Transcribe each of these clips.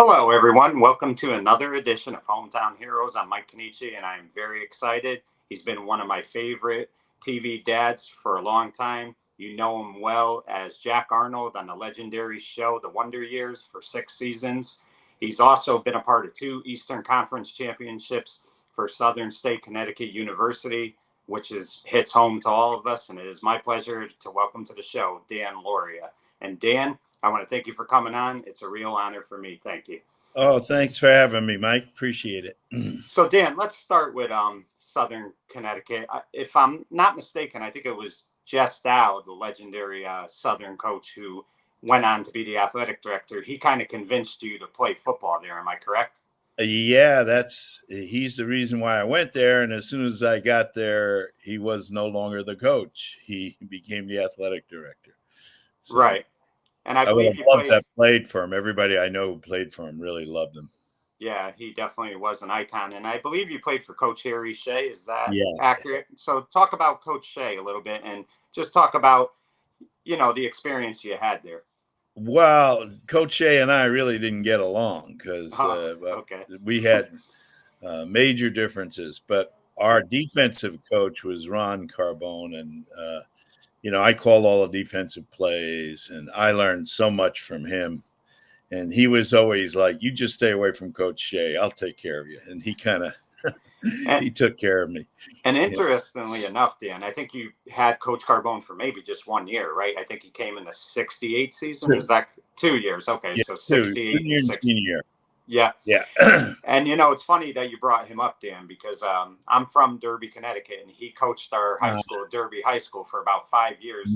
Hello, everyone. Welcome to another edition of Hometown Heroes. I'm Mike Kenichi, and I'm very excited. He's been one of my favorite TV dads for a long time. You know him well as Jack Arnold on the legendary show The Wonder Years for 6 seasons. He's also been a part of 2 Eastern Conference championships for Southern State Connecticut University, which hits home to all of us. And it is my pleasure to welcome to the show Dan Lauria. And Dan, I want to thank you for coming on. It's a real honor for me. Thank you. Oh, thanks for having me, Mike. Appreciate it. So, Dan, let's start with Southern Connecticut. If I'm not mistaken, I think it was Jess Dow, the legendary Southern coach who went on to be the athletic director. He kind of convinced you to play football there. Am I correct? Yeah, he's the reason why I went there. And as soon as I got there, he was no longer the coach. He became the athletic director. So, right. And I would believe have loved to have played for him. Everybody I know who played for him really loved him. Yeah, he definitely was an icon. And I believe you played for Coach Harry Shea. Is that accurate? So talk about Coach Shea a little bit and just talk about, the experience you had there. Well, Coach Shea and I really didn't get along because we had major differences. But our defensive coach was Ron Carbone, and I called all the defensive plays, and I learned so much from him. And he was always like, "You just stay away from Coach Shea. I'll take care of you." And he kind of he took care of me. And interestingly enough, Dan, I think you had Coach Carbone for maybe just 1 year, right? I think he came in the 68 season. Is that 2 years? Okay, yeah, so 68 junior and senior. Yeah. Yeah. And, it's funny that you brought him up, Dan, because I'm from Derby, Connecticut, and he coached our high school, Derby High School, for about 5 years.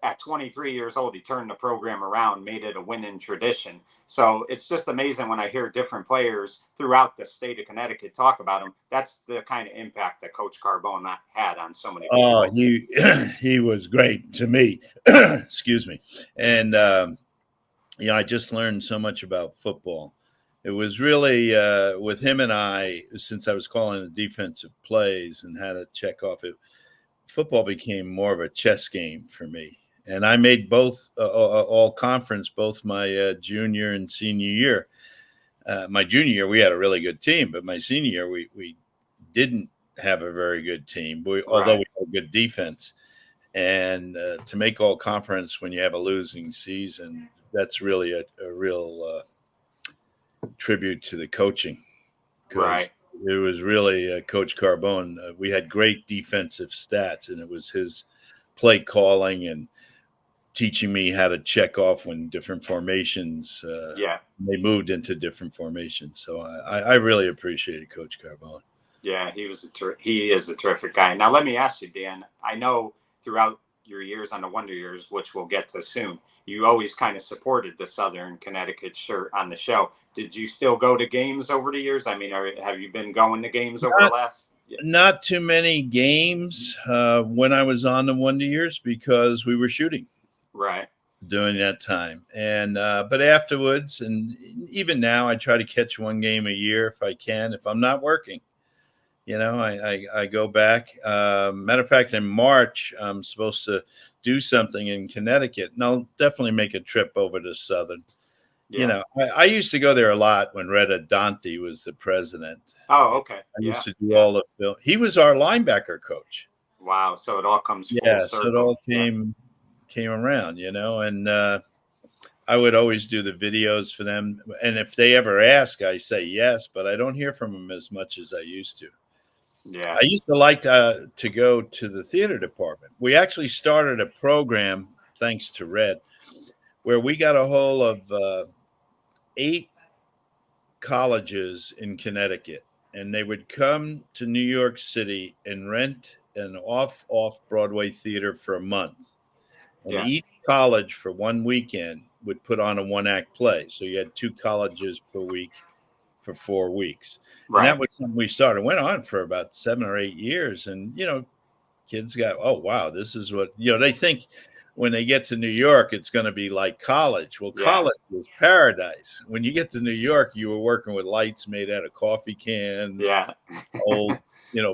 At 23 years old, he turned the program around, made it a winning tradition. So it's just amazing when I hear different players throughout the state of Connecticut talk about him. That's the kind of impact that Coach Carbone had on so many people. Oh, he was great to me. Excuse me. And, I just learned so much about football. It was really with him and I, since I was calling the defensive plays and had to check off it, football became more of a chess game for me. And I made both all conference, both my junior and senior year. My junior year, we had a really good team, but my senior year, we didn't have a very good team, although we had a good defense. And to make all conference when you have a losing season, that's really a real tribute to the coaching. Right. It was really Coach Carbone. We had great defensive stats, and it was his play calling and teaching me how to check off when different formations. They moved into different formations. So I really appreciated Coach Carbone. Yeah, he is a terrific guy. Now let me ask you, Dan. I know throughout your years on the Wonder Years, which we'll get to soon, you always kind of supported the Southern Connecticut shirt on the show. Did you still go to games over the years? I mean, have you been going to games over the last? Not too many games when I was on the Wonder Years because we were shooting. Right. During that time. And but afterwards, and even now, I try to catch one game a year if I can, if I'm not working. I go back. Matter of fact, in March, I'm supposed to do something in Connecticut, and I'll definitely make a trip over to Southern. Yeah. I used to go there a lot when Retta Dante was the president. Oh, okay. I used to do all the film. He was our linebacker coach. Wow. So it all comes full circle. So it all came around, and I would always do the videos for them. And if they ever ask, I say yes, but I don't hear from them as much as I used to. Yeah. I used to like to go to the theater department. We actually started a program, thanks to Red, where we got a hold of 8 colleges in Connecticut, and they would come to New York City and rent an off-Broadway theater for a month. And each college for one weekend would put on a 1-act play. So you had 2 colleges per week for 4 weeks. Right. And that was something we started. It went on for about 7 or 8 years. And, kids got, oh, wow, this is what, they think when they get to New York, it's going to be like college. Well, college was paradise. When you get to New York, you were working with lights made out of coffee cans. Yeah. Old,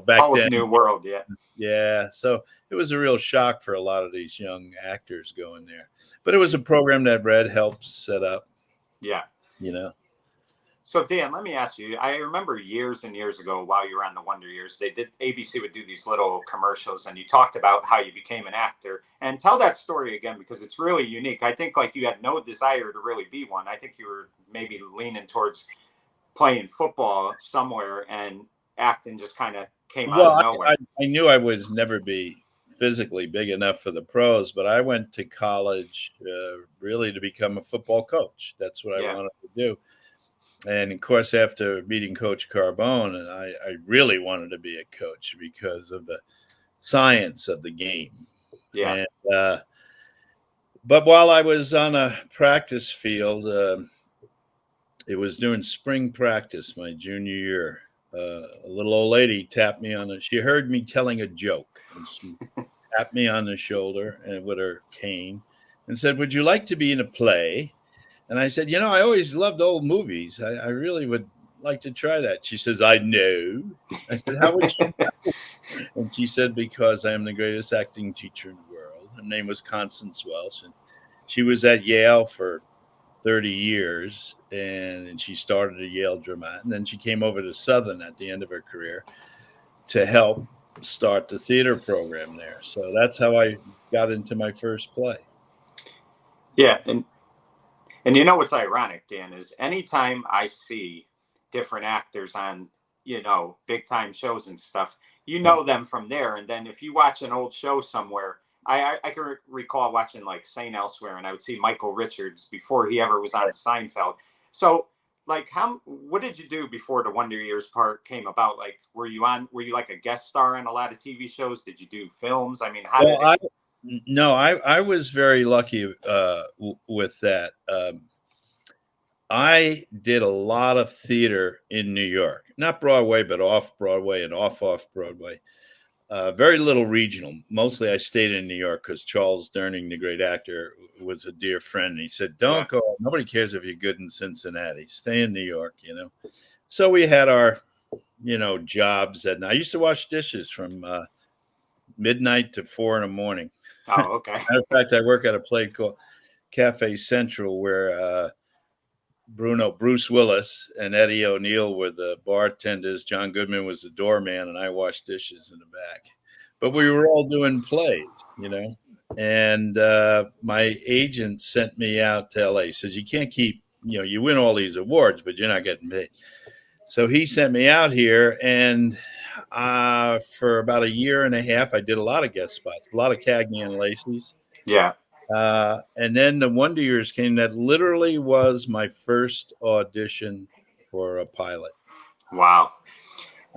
back whole then. New world, yeah. Yeah. So it was a real shock for a lot of these young actors going there. But it was a program that Red helped set up. Yeah. you know. So Dan, let me ask you. I remember years and years ago, while you were on the Wonder Years, they did ABC would do these little commercials, and you talked about how you became an actor. And tell that story again because it's really unique. I think like you had no desire to really be one. I think you were maybe leaning towards playing football somewhere, and acting just kind of came out of Well, nowhere. I knew I would never be physically big enough for the pros, but I went to college really to become a football coach. That's what I Yeah, wanted to do. And of course, after meeting Coach Carbone, and I really wanted to be a coach because of the science of the game. yeah, And but while I was on a practice field, it was during spring practice my junior year. A little old lady tapped me on the. She heard me telling a joke, and she tapped me on the shoulder and with her cane, and said, "Would you like to be in a play?" And I said, I always loved old movies. I really would like to try that. She says, I know. I said, how would you know? And she said, because I am the greatest acting teacher in the world. Her name was Constance Welsh. And she was at Yale for 30 years. And she started at Yale Drama. And then she came over to Southern at the end of her career to help start the theater program there. So that's how I got into my first play. yeah. And you know what's ironic, Dan, is anytime I see different actors on, big time shows and stuff, you Yeah. know them from there. And then if you watch an old show somewhere, I can recall watching like St. Elsewhere, and I would see Michael Richards before he ever was on Seinfeld. So, like, what did you do before the Wonder Years part came about? Like, were you like a guest star on a lot of TV shows? Did you do films? I mean, how did Well, it? I was very lucky with that. I did a lot of theater in New York, not Broadway, but off Broadway and off Broadway. Very little regional. Mostly, I stayed in New York because Charles Durning, the great actor, was a dear friend. He said, Yeah, "Don't go. Nobody cares if you're good in Cincinnati. Stay in New York." So we had our jobs, and I used to wash dishes from midnight to 4 in the morning. oh, okay. Matter of fact, I work at a place called Cafe Central where Bruce Willis and Eddie O'Neill were the bartenders. John Goodman was the doorman, and I washed dishes in the back. But we were all doing plays. And my agent sent me out to LA. He says, you can't keep, you win all these awards, but you're not getting paid. So he sent me out here, and for about a year and a half, I did a lot of guest spots, a lot of Cagney and Lacey's. Yeah. And then the Wonder Years came. That literally was my first audition for a pilot. Wow.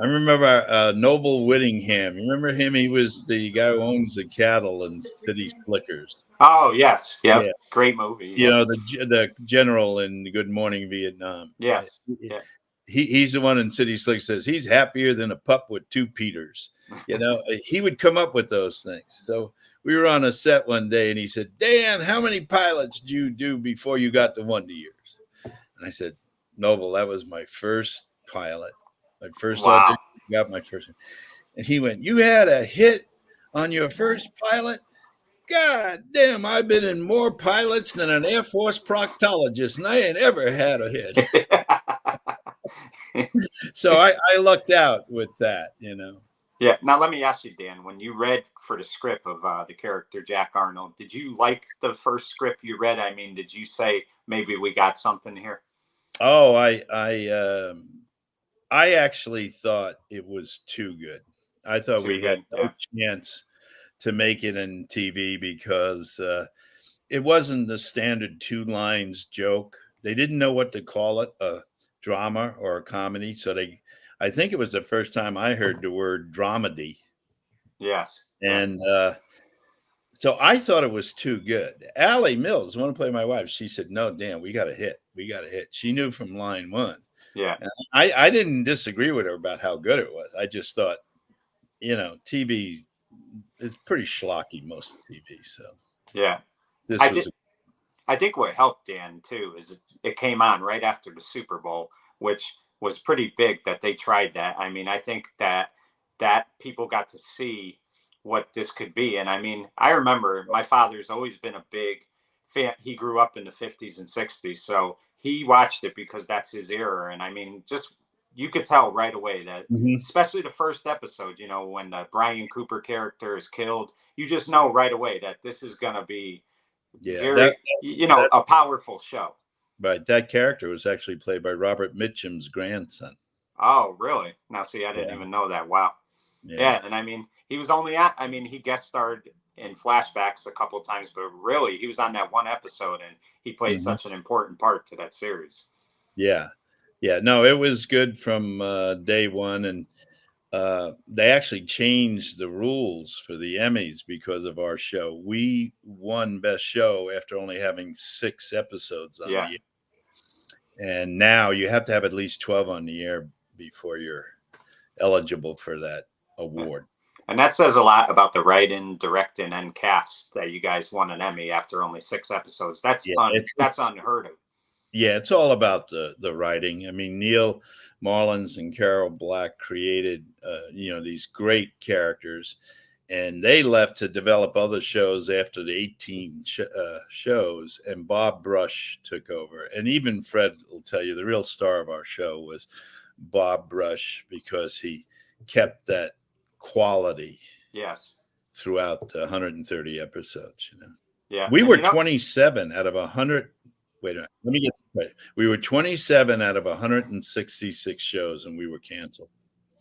I remember Noble Whittingham. You remember him? He was the guy who owns the cattle in City Slickers. Oh yes, yep. Yeah, Great movie. Yeah. the general in Good Morning Vietnam. Yes. Yeah. He's the one in City Slick says he's happier than a pup with two Peters. He would come up with those things. So we were on a set one day, and he said, Dan, how many pilots did you do before you got to Wonder Years? And I said, Noble, that was my first pilot. My first audition, Wow. got my first. And he went, you had a hit on your first pilot? God damn, I've been in more pilots than an Air Force proctologist, and I ain't ever had a hit. So I lucked out with that. Yeah. Now let me ask you, Dan. When you read for the script of the character Jack Arnold, did you like the first script you read? I mean, did you say maybe we got something here? Oh, I actually thought it was too good. I thought Too we had good. no Yeah. chance to make it in TV because it wasn't the standard two lines joke. They didn't know what to call it, a drama or a comedy. So I think it was the first time I heard the word dramedy. Yes. Yeah. And so I thought it was too good. Allie Mills, want to play my wife. She said, no, Dan, we got a hit. We got a hit. She knew from line one. Yeah. And I didn't disagree with her about how good it was. I just thought, TV is pretty schlocky, most of TV. So Yeah. this I was think I think what helped Dan too is it came on right after the Super Bowl, which was pretty big that they tried that. I mean, I think that people got to see what this could be. And I mean, I remember my father's always been a big fan. He grew up in the 50s and 60s, so he watched it because that's his era. And I mean, just you could tell right away that, Mhm. especially the first episode, you know, when the Brian Cooper character is killed, you just know right away that this is going to be Yeah, very, you know, that a powerful show. right, that character was actually played by Robert Mitchum's grandson. Oh, really? Now, see, I didn't Yeah, even know that. Wow. yeah. Yeah, and I mean, he was only at. I mean, he guest starred in flashbacks a couple of times, but really, he was on that one episode, and he played Mhm. such an important part to that series. Yeah. Yeah, no, it was good from, day one, and, they actually changed the rules for the Emmys because of our show. We won Best Show after only having 6 episodes on Yeah, the and now you have to have at least 12 on the air before you're eligible for that yeah, award. and that says a lot about the writing, directing, and cast that you guys won an Emmy after only 6 episodes. That's Yeah, that's unheard of. yeah, it's all about the writing. I mean, Neil Marlins and Carol Black created, these great characters, and they left to develop other shows after the 18 shows, and Bob Brush took over. And even Fred will tell you the real star of our show was Bob Brush because he kept that quality Yes. throughout the 130 episodes. Yeah, We and were you know, 27 out of 100. Wait a minute. Let me get this right. We were 27 out of 166 shows, and we were canceled.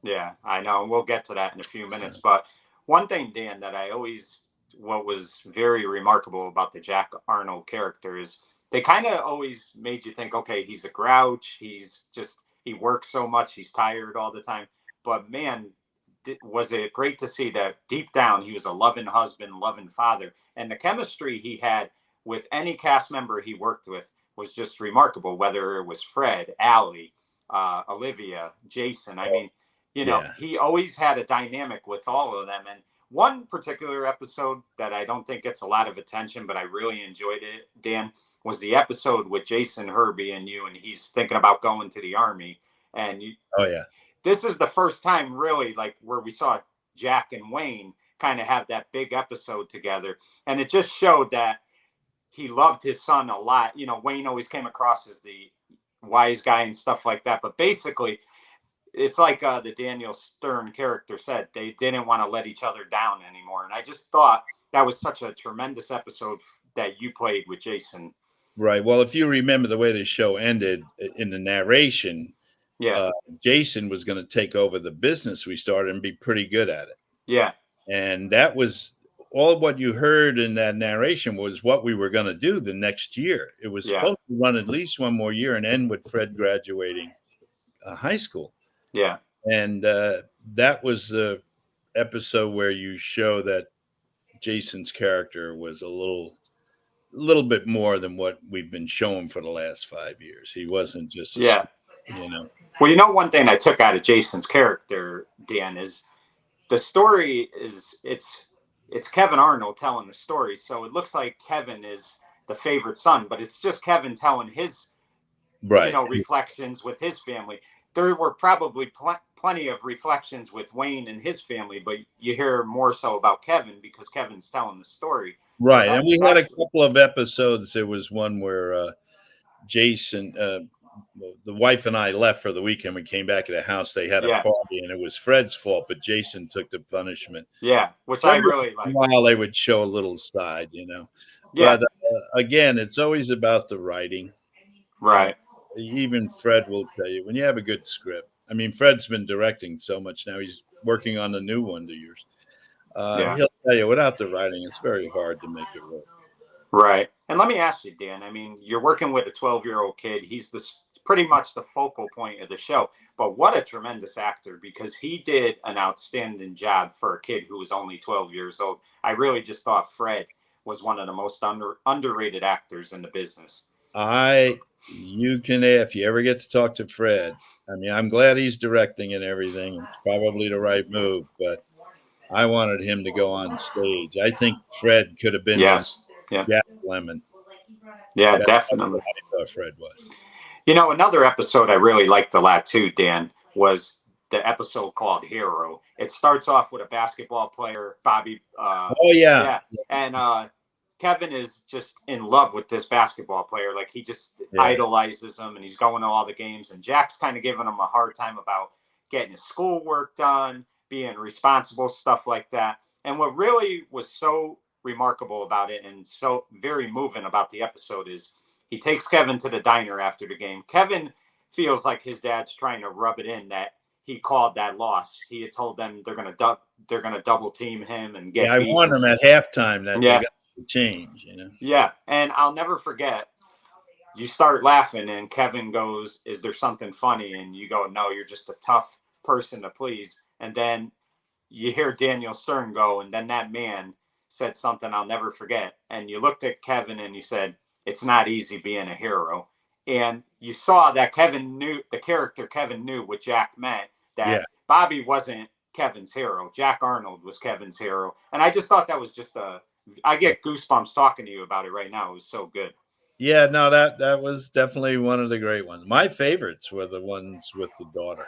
yeah, I know. And we'll get to that in a few So, minutes. But one thing, Dan, that I always, what was very remarkable about the Jack Arnold character is they kind of always made you think, okay, he's a grouch. He works so much. He's tired all the time. But man, was it great to see that deep down he was a loving husband, loving father. And the chemistry he had with any cast member he worked with was just remarkable, whether it was Fred, Allie, Olivia, Jason. I mean, you know, yeah. he always had a dynamic with all of them. And one particular episode that I don't think gets a lot of attention, but I really enjoyed it, Dan, was the episode with Jason Herby and you, and he's thinking about going to the army. And Oh, yeah. this is the first time, really, like where we saw Jack and Wayne kind of have that big episode together. And it just showed that he loved his son a lot. You know, Wayne always came across as the wise guy and stuff like that. But basically, it's like the Daniel Stern character said, they didn't want to let each other down anymore. And I just thought that was such a tremendous episode that you played with Jason. Right. Well, if you remember the way the show ended in the narration, Yeah, uh, Jason was going to take over the business we started and be pretty good at it. yeah, And that was all what you heard in that narration was what we were going to do the next year. It was yeah, supposed to run at least one more year and end with Fred graduating high school. yeah, And that was the episode where you show that Jason's character was a little bit more than what we've been showing for the last 5 years. He wasn't just a yeah. you know. Well, you know, one thing I took out of Jason's character, Dan, is the story is it's Kevin Arnold telling the story. So it looks like Kevin is the favorite son, but it's just Kevin telling his, you Right. know, reflections with his family. There were probably plenty of reflections with Wayne and his family, but you hear more so about Kevin because Kevin's telling the story. So Right. And we had a that's couple of episodes. There was one where Jason, the wife and I left for the weekend. We came back to the house. They had a yeah, party, and it was Fred's fault, but Jason took the punishment. yeah, which So I every once really in a like. while, they would show a little side. Yeah, But again, it's always about the writing. And right. even Fred will tell you when you have a good script. I mean, Fred's been directing so much now; he's working on the new one. To yours, Yeah. he'll tell you without the writing, it's very hard to make it work. Right. And let me ask you, Dan. I mean, you're working with a 12-year-old kid. He's pretty much the focal point of the show. But what a tremendous actor because he did an outstanding job for a kid who was only 12 years old. I really just thought Fred was one of the most underrated actors in the business. You can, if you ever get to talk to Fred. I mean, I'm glad he's directing and everything. It's probably the right move, but I wanted him to go on stage. I think Fred could have been the Yes. Yeah. Jack Lemon. Yeah, That's definitely. what I thought Fred was. You know, another episode I really liked a lot too, Dan, was the episode called Hero. It starts off with a basketball player, Bobby. Oh yeah, Yeah. And Kevin is just in love with this basketball player. Like he just Yeah. idolizes him, and he's going to all the games. And Jack's kind of giving him a hard time about getting his schoolwork done, being responsible, stuff like that. And what really was so remarkable about it and so very moving about the episode is he takes Kevin to the diner after the game. Kevin feels like his dad's trying to rub it in that he called that loss. He had told them they're gonna double team him and Yeah, get I beat. warned them at halftime that they Yeah, got to change, you know. yeah, and I'll never forget. You start laughing, and Kevin goes, "Is there something funny?" And you go, "No, you're just a tough person to please." And then you hear Daniel Stern go, and then that man said something I'll never forget. And you looked at Kevin and you said, "It's not easy being a hero." And you saw that Kevin knew the character. Kevin knew what Jack meant. Yeah. That Bobby wasn't Kevin's hero. Jack Arnold was Kevin's hero. And I just thought that was just a. I get goosebumps talking to you about it right now. It was so good. Yeah, no, that was definitely one of the great ones. My favorites were the ones with the daughter.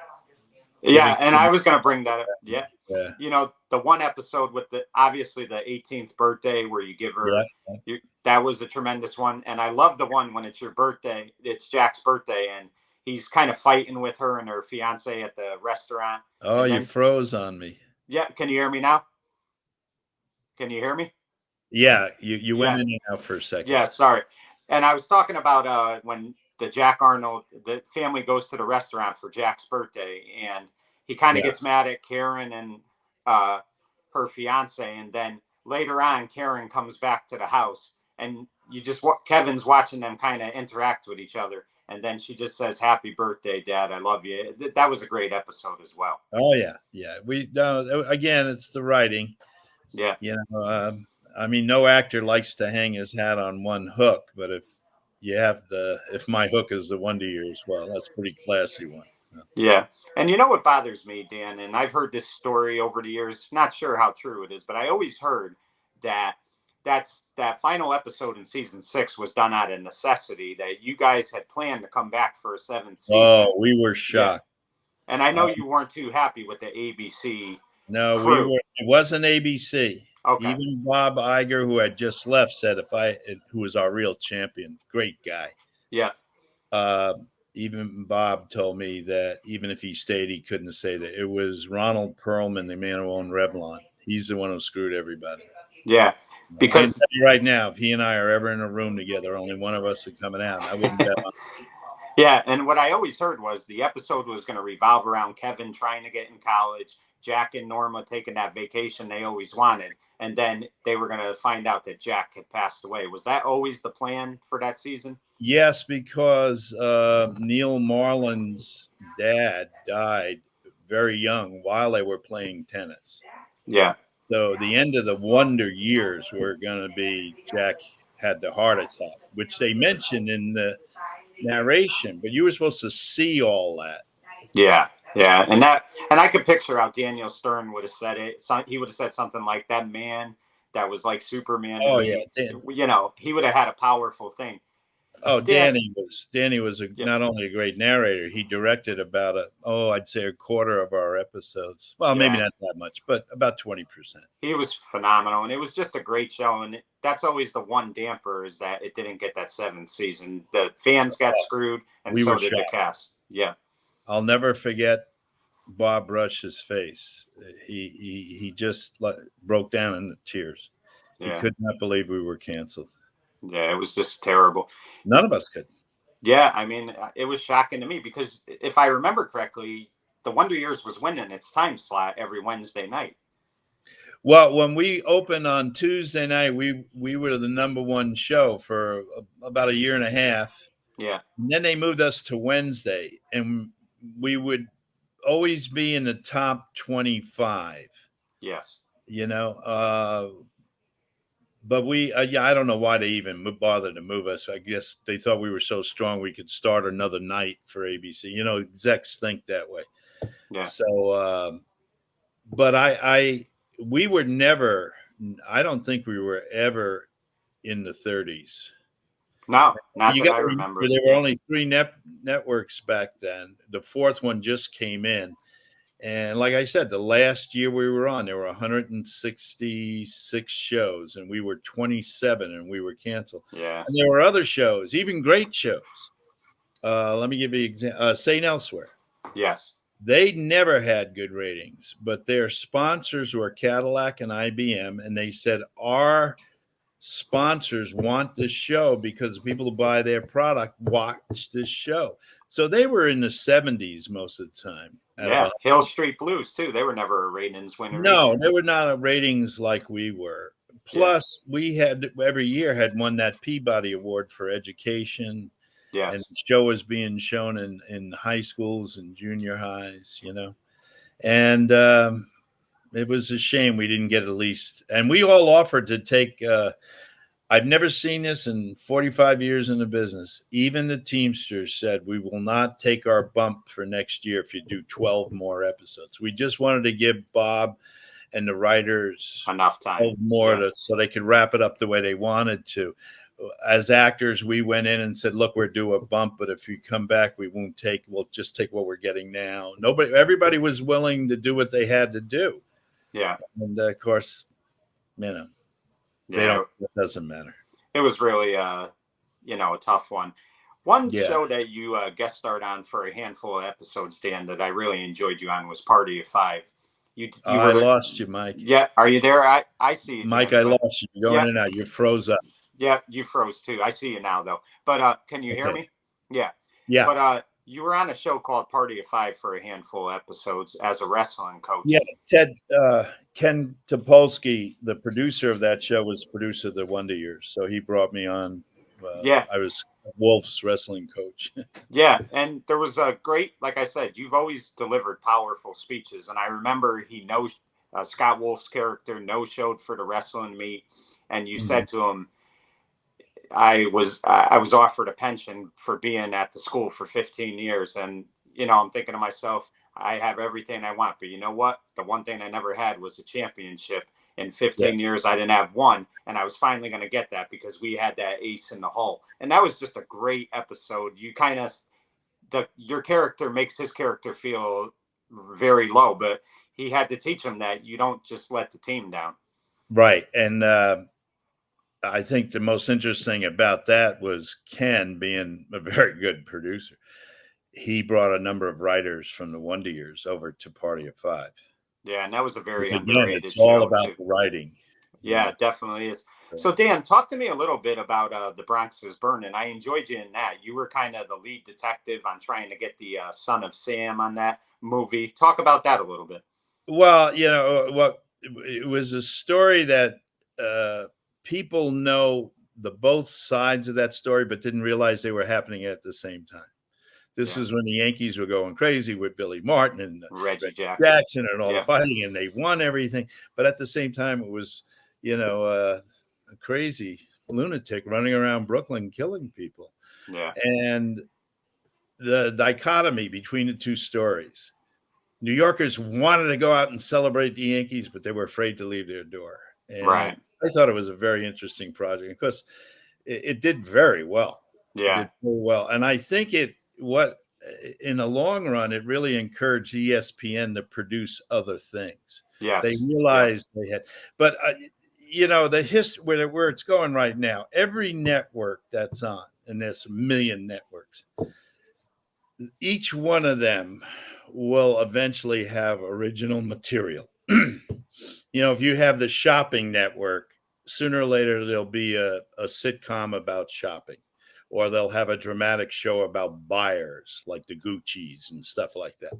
Yeah, and I was going to bring that up. Yeah. Yeah. You know, the one episode with the obviously the 18th birthday where you give her that was a tremendous one. And I love the one when it's your birthday, it's Jack's birthday, and he's kind of fighting with her and her fiance at the restaurant. Oh, And you then, froze on me. yeah, can you hear me now? Can you hear me? Yeah, you went Yeah. in and out for a second. Yeah, sorry. And I was talking about when the Jack Arnold, the family goes to the restaurant for Jack's birthday, and he kind of Yeah. gets mad at Karen and uh, her fiance, and then later on, Karen comes back to the house, and you just Kevin's watching them kind of interact with each other, and then she just says, "Happy birthday, Dad! I love you." That was a great episode as well. Oh yeah, yeah. We no again, it's the writing. Yeah. You know, I mean, no actor likes to hang his hat on one hook, but if my hook is the Wonder Years, well, that's a pretty classy one. Yeah. And you know what bothers me, Dan, and I've heard this story over the years, not sure how true it is, but I always heard that that final episode in season 6 was done out of necessity, that you guys had planned to come back for a 7th season. Oh, we were Yeah. shocked. And I know you weren't too happy with the ABC No, we crew. were. It wasn't ABC. Okay. Even Bob Iger, who had just left, said who was our real champion, great guy. Yeah. Uh, even Bob told me that even if he stayed, he couldn't say that. It was Ronald Perlman, the man who owned Revlon. He's the one who screwed everybody. Yeah. I can Because tell you right now, if he and I are ever in a room together, only one of us is coming out. I wouldn't bet on it. yeah, and what I always heard was the episode was going to revolve around Kevin trying to get in college, Jack and Norma taking that vacation they always wanted, and then they were going to find out that Jack had passed away. Was that always the plan for that season? Yes, because Neil Marlin's dad died very young while they were playing tennis. Yeah. So the end of the Wonder Years were going to be Jack had the heart attack, which they mentioned in the narration, but you were supposed to see all that. Yeah. Yeah. And I could picture how Daniel Stern would have said it. He would have said something like that man that was like Superman. Oh, yeah. You know, he would have had a powerful thing. Oh, Danny was not only a great narrator, he directed about I'd say a quarter of our episodes. Well, maybe not that much, but about 20%. He was phenomenal, and it was just a great show. And that's always the one damper is that it didn't get that 7th season. The fans got screwed, and so did the cast. Yeah. I'll never forget Bob Rush's face. He just broke down in tears. Yeah. He could not believe we were canceled. Yeah, it was just terrible. None of us could. Yeah, I mean, it was shocking to me because if I remember correctly, the Wonder Years was winning its time slot every Wednesday night. Well, when we opened on Tuesday night, we were the number one show for about a year and a half. Yeah. And then they moved us to Wednesday, and we would always be in the top 25. Yes. You know, but I don't know why they even bothered to move us. I guess they thought we were so strong we could start another night for ABC. You know, execs think that way. Yeah. So, but we were never. I don't think we were ever in the 30s. No, not that I remember. There were only 3 networks back then. The 4th one just came in, And like I said, the last year we were on, there were 166 shows, and we were 27, and we were canceled. Yeah. And there were other shows, even great shows. Let me give you an example. St. Elsewhere. Yes. They never had good ratings, but their sponsors were Cadillac and IBM, and they said our sponsors want this show because people who buy their product watch this show. So they were in the 70s most of the time. Yeah. Hill Street Blues too. They were never a ratings winner No, either. they were not ratings like we were. Plus, we had every year had won that Peabody Award for education. Yes. And the show was being shown in high schools and junior highs, And it was a shame we didn't get at least. And we all offered to take. I've never seen this in 45 years in the business. Even the Teamsters said, we will not take our bump for next year if you do 12 more episodes. We just wanted to give Bob and the writers enough time more so they could wrap it up the way they wanted to. As actors, we went in and said, look, we're due a bump, but if you come back, we'll just take what we're getting now. Everybody was willing to do what they had to do. Yeah. And of course, it doesn't matter. It was really, a tough one. One show that you guest starred on for a handful of episodes, Dan, that I really enjoyed you on was Party of Five. I lost you, Mike. Yeah, are you there? I see you, Mike. I lost you. You're going in and out. You froze up. Yeah, you froze too. I see you now, though. But can you hear me? Yeah. Yeah. But you were on a show called Party of Five for a handful of episodes as a wrestling coach. Yeah, Ken Topolsky, the producer of that show, was producer of the Wonder Years. So he brought me on. I was Wolf's wrestling coach. Yeah, and there was a great, like I said, you've always delivered powerful speeches. And I remember Scott Wolf's character no-showed for the wrestling meet. And you said to him, I was offered a pension for being at the school for 15 years. And, I'm thinking to myself, I have everything I want. But you know what? The one thing I never had was a championship. In 15 years, I didn't have one. And I was finally going to get that because we had that ace in the hole. And that was just a great episode. You your character makes his character feel very low, but he had to teach him that you don't just let the team down. Right. And I think the most interesting about that was Ken being a very good producer. He brought a number of writers from the Wonder Years over to Party of Five. Yeah, and that was a very underrated it's all about the writing. Yeah, it definitely is. So, Dan, talk to me a little bit about The Bronx is Burning. I enjoyed you in that. You were kind of the lead detective on trying to get the son of Sam on that movie. Talk about that a little bit. Well, it was a story that people know both sides of that story, but didn't realize they were happening at the same time. This is when the Yankees were going crazy with Billy Martin and Reggie Jackson and all the fighting, and they won everything. But at the same time, it was, a crazy lunatic running around Brooklyn killing people. Yeah. And the dichotomy between the two stories. New Yorkers wanted to go out and celebrate the Yankees, but they were afraid to leave their door. And right. I thought it was a very interesting project because it did very well. Yeah. It did very well. And I think in the long run, it really encouraged ESPN to produce other things. Yes. They realized they had, but the history where it's going right now, every network that's on, and there's a million networks, each one of them will eventually have original material. If you have the shopping network, sooner or later, there'll be a sitcom about shopping. Or they'll have a dramatic show about buyers like the Gucci's and stuff like that.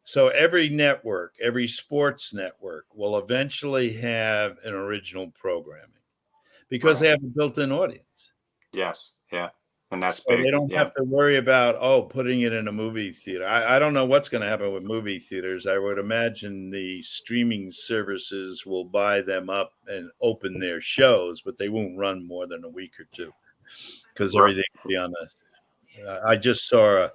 So every network, every sports network will eventually have an original programming because they have a built-in audience. Yes. Yeah. And that's so big. They don't have to worry about, putting it in a movie theater. I don't know what's going to happen with movie theaters. I would imagine the streaming services will buy them up and open their shows, but they won't run more than a week or two. Because everything will be on I just saw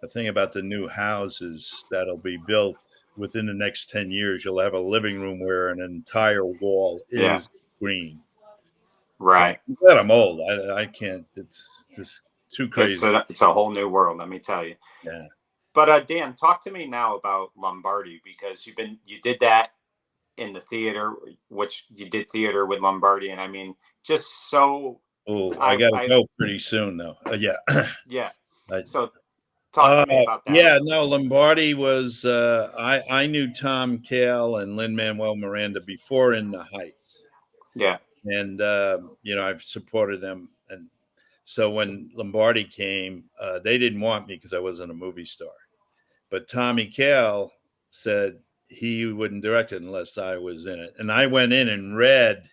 a thing about the new houses that'll be built within the next 10 years. You'll have a living room where an entire wall is green. Right. So, I'm old. I can't. It's just too crazy. It's a whole new world, let me tell you. Yeah. But Dan, talk to me now about Lombardi, because you did that in the theater, which you did theater with Lombardi, and I mean, just so Oh, I got to I go pretty soon, though. Yeah. yeah. I, So talk to me about that. yeah, no, Lombardi was. I knew Tom Cale and Lin-Manuel Miranda before In the Heights, Yeah, and I've supported them. And so when Lombardi came, they didn't want me because I wasn't a movie star. But Tommy Cale said he wouldn't direct it unless I was in it, and I went in and read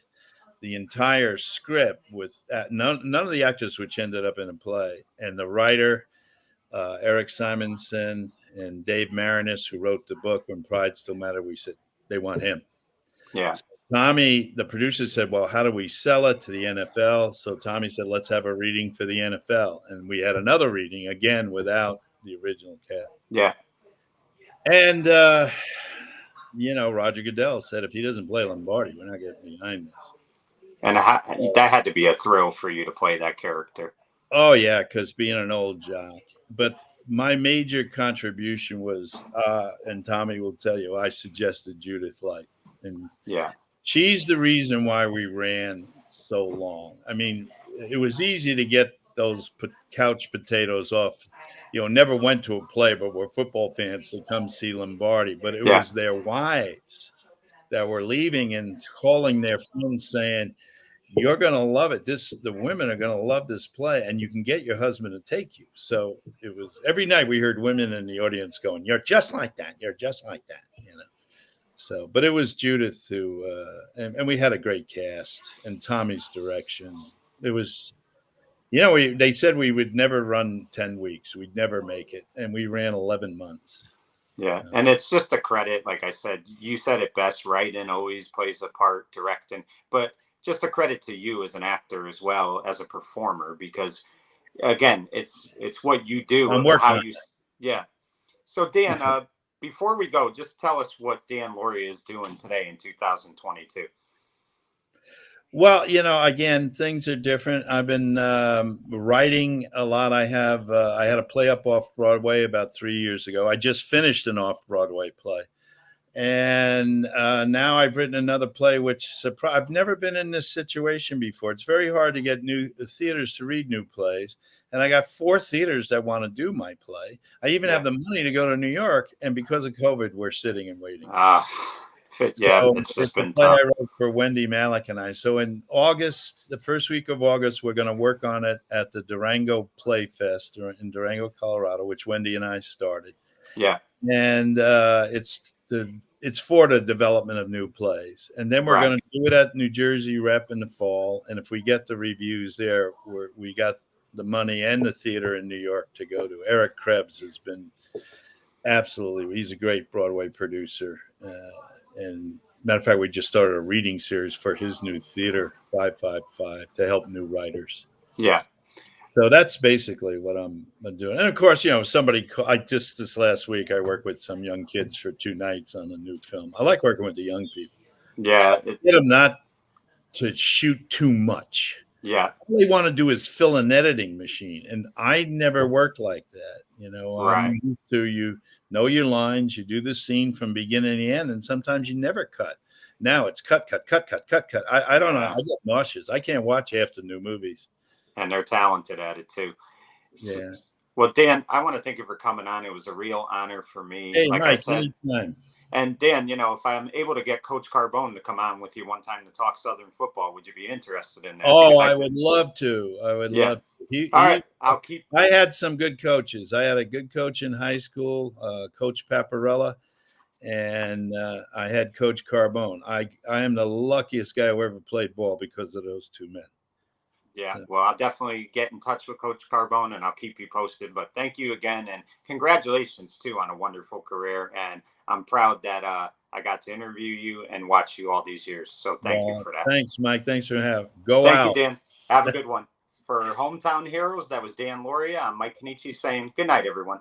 the entire script with none of the actors which ended up in a play, and the writer Eric Simonson and Dave Marinis, who wrote the book When Pride Still Mattered. We said they want him. yeah, So Tommy, the producer, said, well, how do we sell it to the NFL? So Tommy said, let's have a reading for the NFL. And we had another reading, again, without the original cast. yeah. And, Roger Goodell said, if he doesn't play Lombardi, we're not getting behind this. And that had to be a thrill for you to play that character. Oh, yeah, because being an old jock. But my major contribution was, and Tommy will tell you, I suggested Judith Light. And Yeah, she's the reason why we ran so long. I mean, it was easy to get those couch potatoes off. Never went to a play, but were football fans to come see Lombardi. But it yeah, was their wives that were leaving and calling their friends saying, you're going to love it. The women are going to love this play, and you can get your husband to take you. So it was every night we heard women in the audience going, you're just like that. You're just like that. So, but it was Judith who, and we had a great cast, and Tommy's direction. It was, they said we would never run 10 weeks. We'd never make it. And we ran 11 months. yeah. And it's just a credit. Like I said, you said it best, writing always plays a part, directing, but just a credit to you as an actor as well as a performer, because again, it's what you do, I'm working how on you, yeah. So Dan, before we go, just tell us what Dan Lauria is doing today in 2022. Well, again, things are different. I've been writing a lot. I had a play up off Broadway about 3 years ago. I just finished an off Broadway play. And now I've written another play, which I've never been in this situation before. It's very hard to get new theaters to read new plays. And I got 4 theaters that want to do my play. I even have the money to go to New York. And because of COVID, we're sitting and waiting. Yeah, So it's just it's a been play tough. I wrote for Wendy Malick and I. So in August, the first week of August, we're going to work on it at the Durango Play Fest in Durango, Colorado, which Wendy and I started. Yeah. And it's for the development of new plays. And then we're going to do it at New Jersey Rep in the fall. And if we get the reviews there, we got the money and the theater in New York to go to. Eric Krebs has been he's a great Broadway producer. And matter of fact, we just started a reading series for his new theater, 555, to help new writers. Yeah. So that's basically what I'm doing. And of course, this last week, I worked with some young kids for 2 nights on a new film. I like working with the young people. Yeah. Get them not to shoot too much. Yeah. All they want to do is fill an editing machine. And I never worked like that. I'm used to, you know your lines, you do the scene from beginning to end, and sometimes you never cut. Now it's cut. I don't know. I get nauseous. I can't watch half the new movies. And they're talented at it too. Yeah. Well, Dan, I want to thank you for coming on. It was a real honor for me. Hey, like Mike, I said, anytime. And Dan, if I'm able to get Coach Carbone to come on with you one time to talk Southern football, would you be interested in that? Oh, I would love to. All right, I'll keep. I had some good coaches. I had a good coach in high school, Coach Paparella, and I had Coach Carbone. I am the luckiest guy who ever played ball because of those 2 men. Yeah, well, I'll definitely get in touch with Coach Carbone, and I'll keep you posted. But thank you again, and congratulations, too, on a wonderful career. And I'm proud that I got to interview you and watch you all these years. So thank you for that. Thanks, Mike. Thanks for having me. Thank you, Dan. Have a good one. For Hometown Heroes, that was Dan Lauria. I'm Mike Kenichi saying good night, everyone.